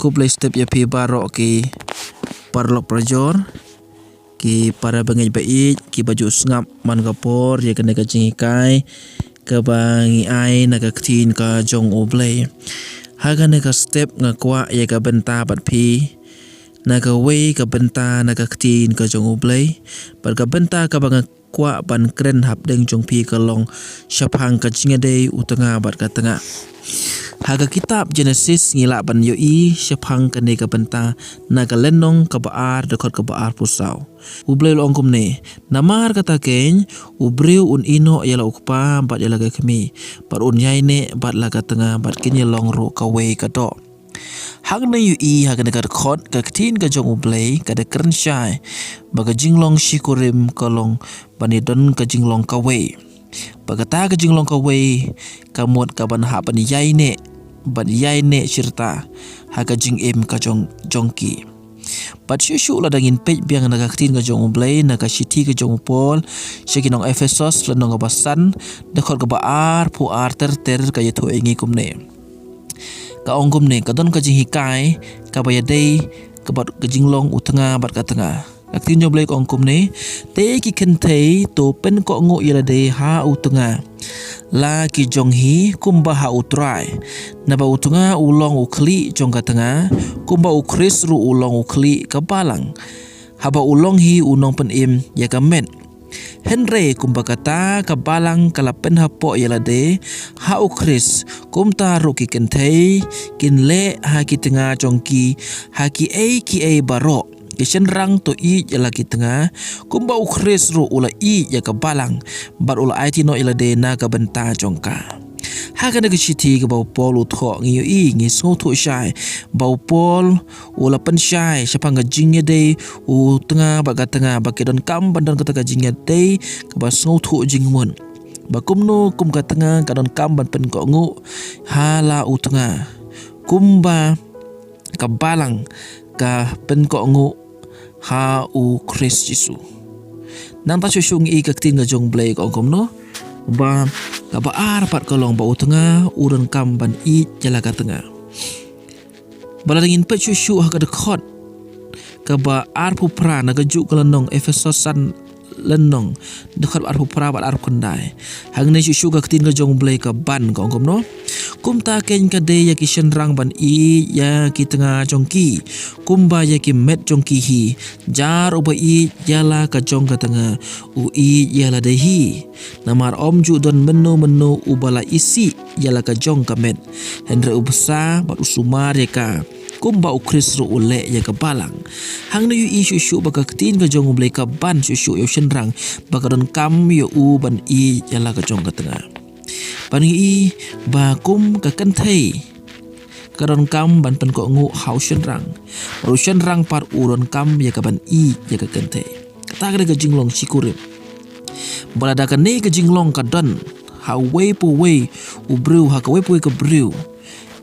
Kublai step ya pi barok ki parlok prajor ki para bangij bait ki baju sngap man kapor ya kena ka jingikai ka bangi ai na ka ktin ka jong oblay haga na ka step nga kwa ya ka benta bat pi na ka way ka benta na ka ktin ka jong oblay par ka benta ka bang kwa ban kren hap deng jong pi ka long syapang ka jingade utanga bat ka tengah haga kitab Genesis ngila ban yoi syapang kane ka benta na ka lenong ka baar dekot ka baar pusau ublay lo ongkum ne namar kata ken ubriu un ino yala ukpa bat yala ka kemi bat un yai ne bat la ka tengah bat kinya long ro ka we ka do hag na yoi haga ne ka khot ka ktin ka jong ublay ka de kren shai baga jinglong shikurim ka long bani don ka jinglong ka we bagata ka jinglong ka we ka mot ka ban ha ban yai ne bat yai ne shirta haga jing em ka jongki bat shushu la dangin pej biang na ka ktin ka jong ublay na ka shiti ka jong pol shakinong Ephesus la nong basan dekot ka baar pu ar ter ka yatho ingi kumne ka ongkum ne ka don ka jing hikai ka bayadei ka bat ka jinglong utanga bat ka tengah Aktin nyoblay ko ongkum ne te ki kentei to pen ko ngo yala de ha utunga la ki jonghi kumba ha utrai na ba utunga ulong ukli jong ka tengah kumba ukris ru ulong ukli ka balang haba ulong hi unong pen im ya ka met Henry kumba kata ka balang kala pen ha po yala de ha ukris kumta ru ki kentei kin le ha ki tengah jongki ha ki e baro Kishen rang to i yala ki tengah kumba ukris ru ula i ya ka balang bar ula IT no ila de na ka benta jongka haga na kishiti ka bau pol utho ngi i ngi so thu shai bau pol ula pen shai syapang ka jingya de u tengah ba ka tengah ba ke don kam bandan ka ka jingya de ka ba so thu jingmun ba kumno kum ka tengah ka don kam ban pen ko ngu hala u tengah kumba ka balang ka pen ko ngu ha u Chris Jesu nang ta syung i ka tin ga jong blay ko kom no ba ka ba ar pat ka long ba utanga uran kam ban i jala ka tengah bala dingin pe syu ha ka de khot ka ba ar pu pra na ga ju ka lanong Ephesus san lenong dekat ar pu pra bat ar kondai hang ne syu ka tin ga jong blay ka ban ko kom no kumta ken ka de ya ki shenrang ban i ya ki tengah jongki kumba ya ki met jongki hi jar uba i yala ka jong ka tengah u i yala de hi namar om ju don menu ubala isi yala ka jong ka met hendra ubsa bat usumar ya ka kumba ukris ru ule ya ka balang hang ne yu i shu baka tin ka jong ublay ka ban shu yo shenrang baka don kam yo u ban i yala ka jong ka tengah Pangi ba kum ka kentei karon kam ban pen ko ngu hau shenrang ru shenrang par uron kam ya ka ban i ya ka kentei kata ka jinglong sikurim balada ka ne ka jinglong ka don ha we pu we u brew ha ka we pu ka brew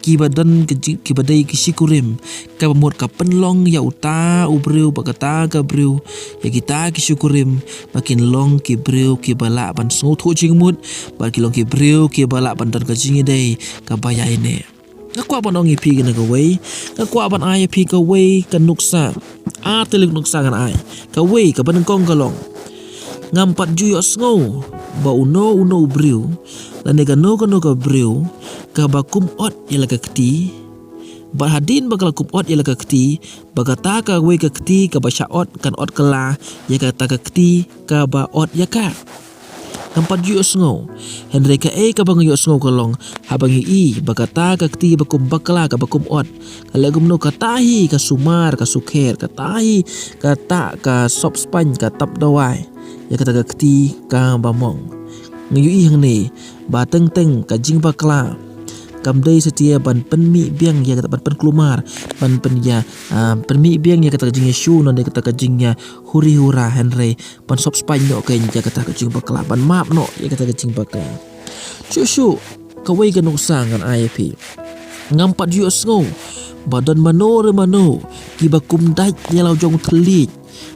ki badan ki badai ki sikurim ka bamut ka penlong ya uta u brew bakata ka brew ya kita ki sikurim makin long ki brew ki bala ban so thu jingmut ba ki long ki brew ki bala ban dan ka jingi dei ka bayai ne ka kwa ban ongi pi na ka we ka kwa ban ai pi ka we ka nuksa a telik nuksa kan ai ka we ka ban kong ka long ngampat juyo sngo ba uno brew la nega no ka brew ka bakum ot yala ka kti ba hadin bakal kum ot yala ka kti bagata ka we ka kti ka ba ot kan ot kala ya ka ta ka kti ka ba ot ya ka kampat yu sngo Henry ka ka bang yu sngo kalong habang i bagata ka kti bakum bakala ka bakum ot kalagum no katahi ka sumar ka sukher katahi ka ta ka sop span ka tap dawai ya ka ta ka kti ka bamong ngayu hang ni ba teng ka jing bakla kam dei setia ban penmi biang ya kata ban kelumar ban pen ya penmi biang ya kata jing shu non de kata jing ya huri hura Henry ban sop span no ke ya kata jing bakla ban map no ya kata jing bakla shu ka wei ganung sangan IAP ngampat yu sngo badan mano ki bakum dai ya lau jong thli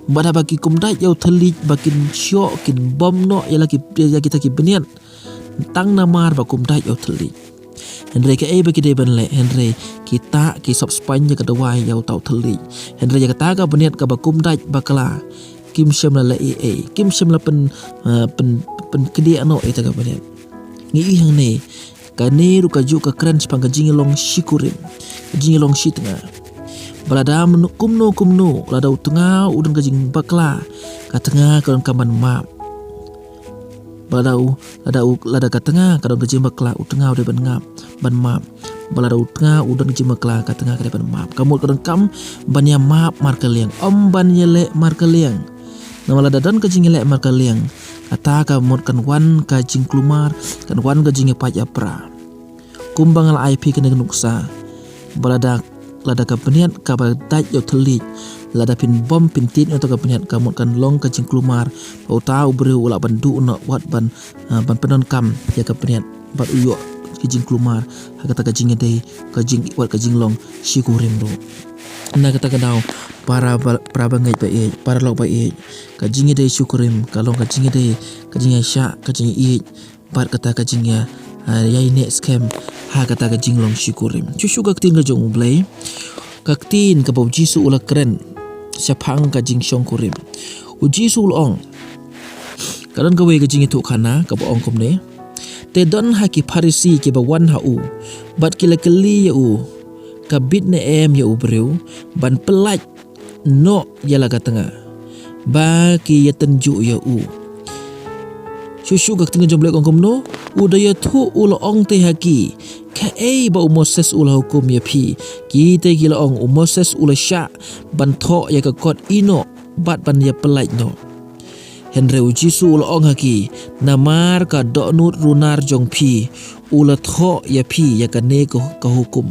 bada bagi kum dai yau thli bakin syok kin bom no ya lagi kita ki benian tang namar bakum dai yau thli Henry ke bagi dia banle Henry kita ki subspan je kedawai yau tau theli Henry je kata ka beniat ka bakum dai bakala kim syam la kim syam la pen kedia no eta ka beniat ngi hang ne ka ne ru ka ju ka kran spang ka jingilong shikurim jingilong shitnga balada kumno lada utengah udang ka jing bakla ka tengah ka kaman map lada ka tengah ka ka jing bakla utengah udah ban map balada utengah udang jing bakla ka tengah ka ban map kamu ka kam banya map marka liang ban yele marka liang nama lada dan ka jing yele marka liang kata ka mod kan wan ka jing klumar kan wan ka jing pa japra kumbang al IP kena nuksa balada lada ka peniat ka ba daj yo theli lada pin bom pin tit yo ka peniat ka mod kan long ka jing klumar au tau breu ula bandu no wat ban penon kam ya ka peniat bat uyo ka jing klumar kata ka jing de ka jing wat ka jing long shikurim do na kata ka dau para bangai ba para lok ba ka jing de syukurim ka long ka jing de ka jing sha ka jing bat kata ka jing ya yai ne scam kata ka jing long syukurim chusu ka tin ka jong blai ka tin ka bau jisu ula kren syapang ka jing syong kurim u jisu ong kadan ka we ka jing itu khana ka ba ong kom ne te don haki parisi ke ba wan ha u bat kila kali ya u ka bit ne ya u breu ban pelaj no yala ka tengah ba ki ya tenju ya u susu ka tengah jomble kong kom no udaya thu ula ong te haki ka ba Moses ula hukum ya pi kita gila ong Moses ula sya ban tho ya ka kot ino bat ban ya pelaj no Henry ujisu ula ong haki namar ka donut runar jong pi ula tho ya pi ya ka ne ka hukum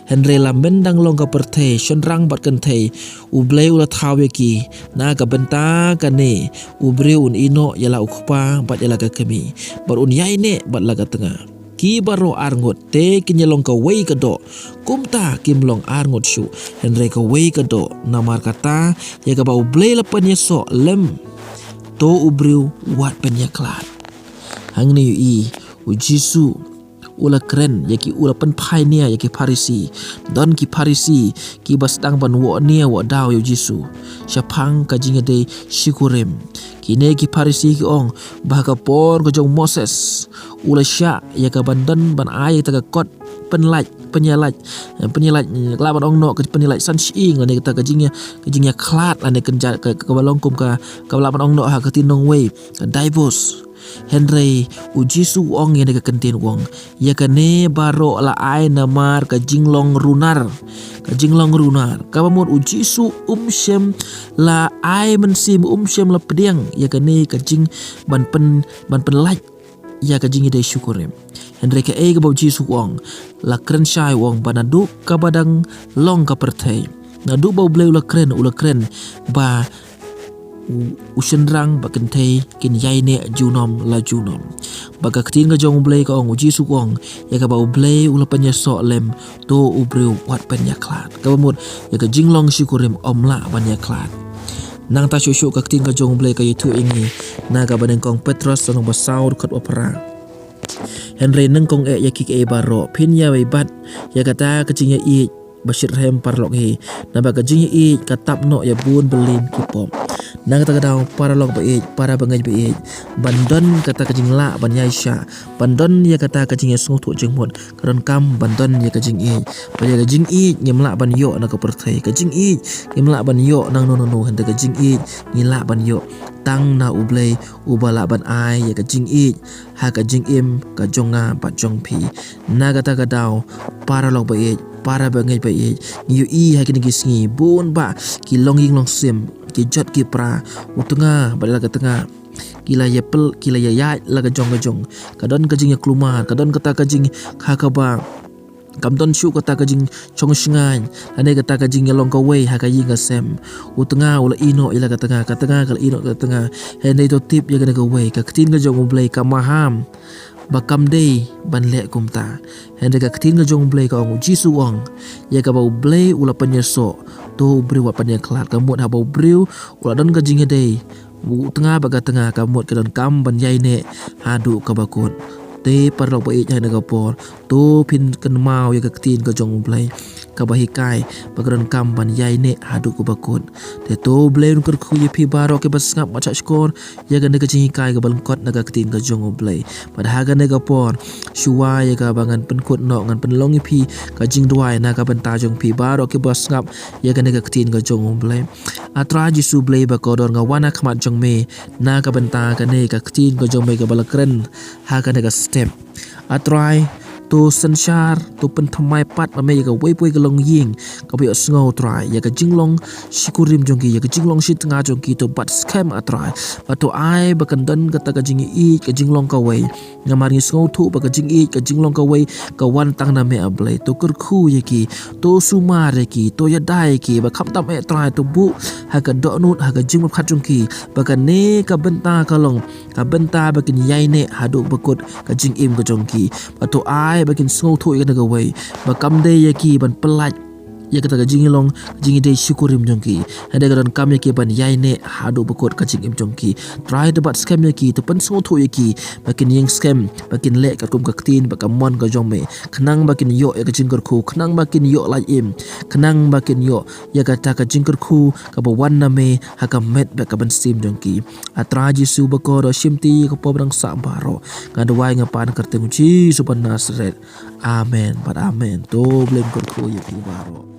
Henry lamben dang long ka perthei shonrang bat kan thei ublei ula thaw ya ki na ka benta ka ne ubre un ino ya la ukpa bat ya la ka kemi bar un yai ne bat la ka tengah ki baro arngot te kinyalong ka wei ka do kumta kim long arngot shu Henry ka wei ka do namar kata ya ka ba ublei la pan ya so lem to ubriu wat pan ya klat hang ne yu ujisu ula keren yaki ula pen pioneer yaki parisi don ki parisi ki bastang ban wo nia wo daw yo jisu syapang ka jinga de shikurem kine ki parisi ki ong baga por ko jong Moses ula sya yaka bandan ban ay ta ka kot penyelaj laban ong no ke penyelaj san shing ane kita kajingnya klat ane kenja ke balongkum ka laban ong no ha ka tinong we daibos Henry ujisu ong yang dekat kentin wong ya kane baro la ai namar ka jinglong runar ka pamut ujisu shem la ai mensim shem la pediang ya kane ka jing ban pen laj ya ka jingi de syukurem Henry ka ka bau jisu wong la kren syai wong banadu ka badang long ka perthei nadu bau bleu la kren ba usenrang bakentei kin yai ne junom baga ktin ga jong blei ka ong uji su wong ya ka ba blei ula panya so lem to ubreu wat panya klat ka bamut ya ka jinglong syukurim omla panya klat nang ta syusyu ka ktin ga jong blei ka yitu ingi na ka baneng kong Petros sanong basaur kat opera Henry neng kong ya ki baro pin ya wei bat ya kata kecing ya Bashir Rahim parlok he na baga jing ka tap no ya bun belin kipom nang kata kadau para lok para bangai bandon kata kajing la ban yaisha bandon ya kata kajing ya sungu tu jengmon karon kam bandon ya kajing pada kajing ngem la ban yo na ka perthai kajing ngem la ban yo nang no handa kajing ngila ban yo tang na ublei ubala ban ai ya kajing ha kajing ka jonga pat jong pi na kata kadau para lok para bangai ngiu hakini gisngi bun ba ki long sim ki jot ki pra utenga badala ka tengah kila ya laga jong kadon kajing ya klumar kadon kata kajing hakaba kamdon syu kata kajing chong shingan ane kata kajing ya long ka wei hakayi ga sem utenga ula ino ila ka tengah kal ino ka tengah hene to tip ya ka wei ka tin ga jong blai ka maham bakam day ban le kumta hende ka ktin ga jong blai ka ong jisu ong ya ka bau blai ula panyeso to breu wa panye klat ka mut ha bau breu ula don ga jing day tengah baga tengah ka mut ka don kam ban yai ne hadu ka bakut te parlok baik jai nagapor to pin kan mau ya ketin ke jong blai kabahikai bagaran kamban yai ne hadu ku bakut te to blai ker khu ye pi baro ke basngap macha skor ya gan ke jingikai ke balengkot naga ketin ke jong blai pada haga nagapor shuwa ya ka bangan penkut no ngan penlongi pi ka jing duai na ka benta jong pi baro ke basngap ya gan ke ketin ke jong blai atra jisu blai bakodor ngawana khamat jong me na ka benta ka ne ka ketin ke jong me ka balakren haga naga step atrai to sanchar to pen thamai pat ma me ka wei poi ka long ying ka bi sngo trai ya ka jinglong sikurim jongki ya ka jinglong sit nga jongki to bat scam atrai ba to ai ba kan dan ka ta ka jingi I ka jinglong ka wei ngamari sngo thu ba ka jing I ka jinglong ka wei ka wan tang na me ablai to kur khu ye ki to sumar ye ki to ya dai ki ba khap tam e trai to bu ha ka do nut ha ka jing ma khat jongki ba ka ne ka benta ka long ka benta ba kin yai ne hadu bakut ka jing im ka jongki ba to ai bakin snow thu ka naga wei ba kam de ya ki ban pelat ya kata ka jingi long jingi de syukurim jongki hade ka don kam ya ki ban yai ne hadu bakut ka jing im jongki try debat scam ya ki to pen snow thu ya ki bakin yeng scam bakin le ka kum ka tin ba mon ka jong me khnang bakin yo ya ka jingker khu khnang bakin yo lai im khnang bakin yo ya ka ta ka jingker khu ka ba wan na me ha ka met ba ka ban sim jongki atra jisu bakoro shimti ka pobrang sa baro ngadwai ngapan kerteng ji supan nasret amen but amen to blame kur khu ya ki baro